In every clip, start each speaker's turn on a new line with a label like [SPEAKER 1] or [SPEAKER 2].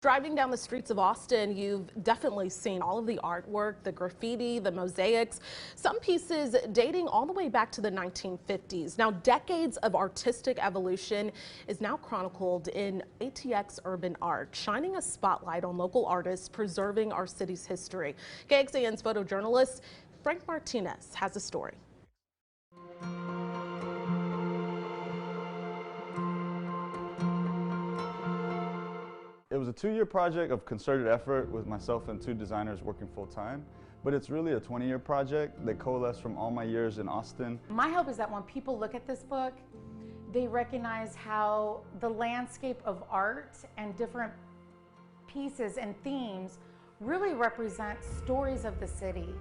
[SPEAKER 1] Driving down the streets of Austin, you've definitely seen all of the artwork, the graffiti, the mosaics, some pieces dating all the way back to the 1950s. Now, decades of artistic evolution is now chronicled in ATX Urban Art, shining a spotlight on local artists preserving our city's history. KXAN's photojournalist Frank Martinez has a story.
[SPEAKER 2] It was a 2-year project of concerted effort with myself and 2 designers working full-time, but it's really a 20-year project that coalesced from all my years in Austin.
[SPEAKER 3] My hope is that when people look at this book, they recognize how the landscape of art and different pieces and themes really represent stories of the city.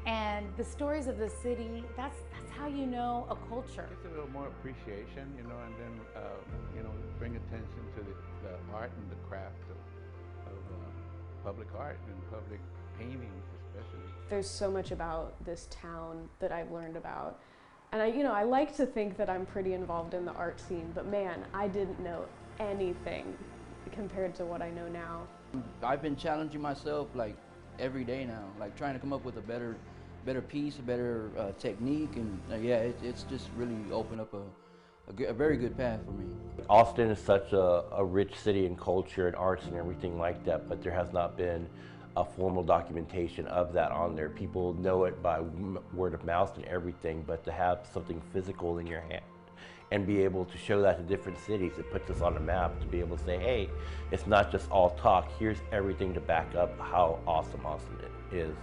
[SPEAKER 3] And the stories of the city, that's how you know a culture.
[SPEAKER 4] It's a little more appreciation, and then, bring attention to the art and the craft of public art and public paintings especially.
[SPEAKER 5] There's so much about this town that I've learned about. And I like to think that I'm pretty involved in the art scene, but man, I didn't know anything compared to what I know now.
[SPEAKER 6] I've been challenging myself like every day now, like trying to come up with a better piece, a better technique, and it's just really opened up a very good path for me.
[SPEAKER 7] Austin is such a rich city in culture and arts and everything like that, but there has not been a formal documentation of that on there. People know it by word of mouth and everything, but to have something physical in your hand and be able to show that to different cities, it puts us on a map to be able to say, hey, it's not just all talk, here's everything to back up how awesome Austin is.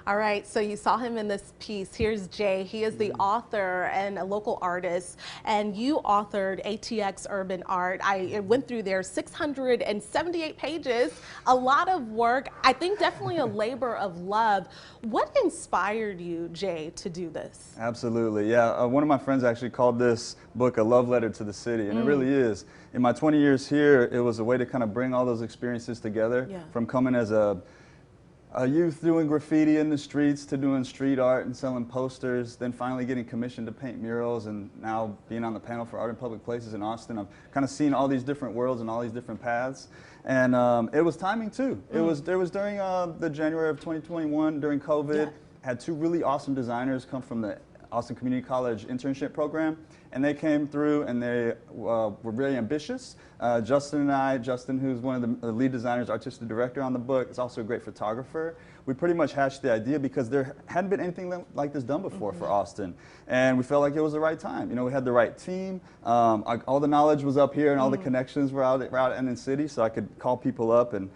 [SPEAKER 1] All right, so you saw him in this piece. Here's Jay. He is the author and a local artist, and you authored ATX Urban Art. I went through there, 678 pages, a lot of work. I think definitely a labor of love. What inspired you, Jay, to do this?
[SPEAKER 2] Absolutely, yeah. One of my friends actually called this book a love letter to the city, and it really is. In my 20 years here, it was a way to kind of bring all those experiences together, from coming as a youth doing graffiti in the streets to doing street art and selling posters, then finally getting commissioned to paint murals, and now being on the panel for Art in Public Places in Austin. I've kind of seen all these different worlds and all these different paths, and it was timing too. It was during the January of 2021 during COVID. Had 2 really awesome designers come from the Austin Community College internship program, and they came through and they were very ambitious. Justin and I, who's one of the lead designers, artistic director on the book, is also a great photographer. We pretty much hatched the idea because there hadn't been anything like this done before for Austin, and we felt like it was the right time. We had the right team. All the knowledge was up here and all the connections were out in the city, so I could call people up and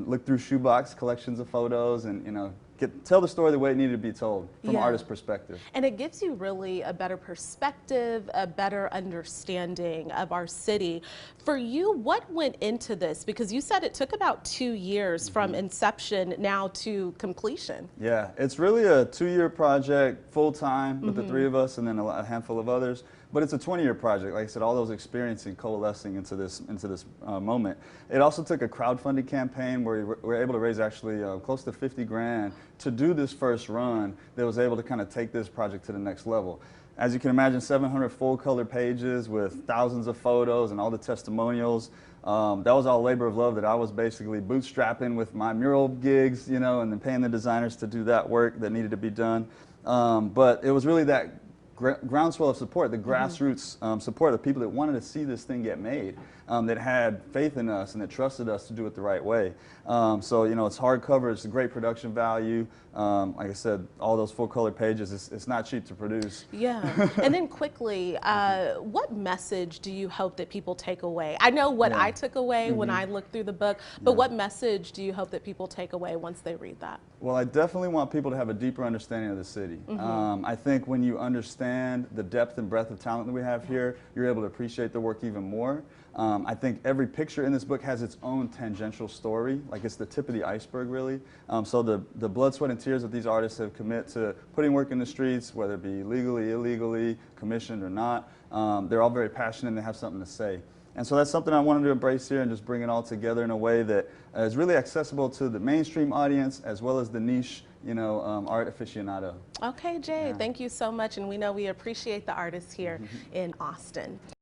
[SPEAKER 2] look through shoebox collections of photos and tell the story the way it needed to be told from an artist's perspective.
[SPEAKER 1] And it gives you really a better perspective, a better understanding of our city. For you, what went into this? Because you said it took about 2 years from inception now to completion. Yeah,
[SPEAKER 2] it's really a 2-year project, full-time with the 3 of us and then a handful of others. But it's a 20-year project. Like I said, all those experiences coalescing into this moment. It also took a crowdfunding campaign where we were able to raise actually close to 50 grand to do this first run that was able to kind of take this project to the next level. As you can imagine, 700 full-color pages with thousands of photos and all the testimonials. That was all labor of love that I was basically bootstrapping with my mural gigs, and then paying the designers to do that work that needed to be done. But it was really that groundswell of support, the grassroots support of people that wanted to see this thing get made, that had faith in us and that trusted us to do it the right way. So it's hardcover, it's a great production value. Like I said, all those full color pages, it's not cheap to produce.
[SPEAKER 1] Yeah, and then quickly, what message do you hope that people take away? I know what I took away when I looked through the book, but what message do you hope that people take away once they read that?
[SPEAKER 2] Well, I definitely want people to have a deeper understanding of the city. I think when you understand the depth and breadth of talent that we have here, you're able to appreciate the work even more. I think every picture in this book has its own tangential story, like it's the tip of the iceberg, really. So the blood, sweat, and tears that these artists have commit to putting work in the streets, whether it be legally, illegally, commissioned or not, they're all very passionate and they have something to say. And so that's something I wanted to embrace here and just bring it all together in a way that is really accessible to the mainstream audience as well as the niche, art aficionado.
[SPEAKER 1] Okay, Jay, thank you so much. And we know we appreciate the artists here in Austin.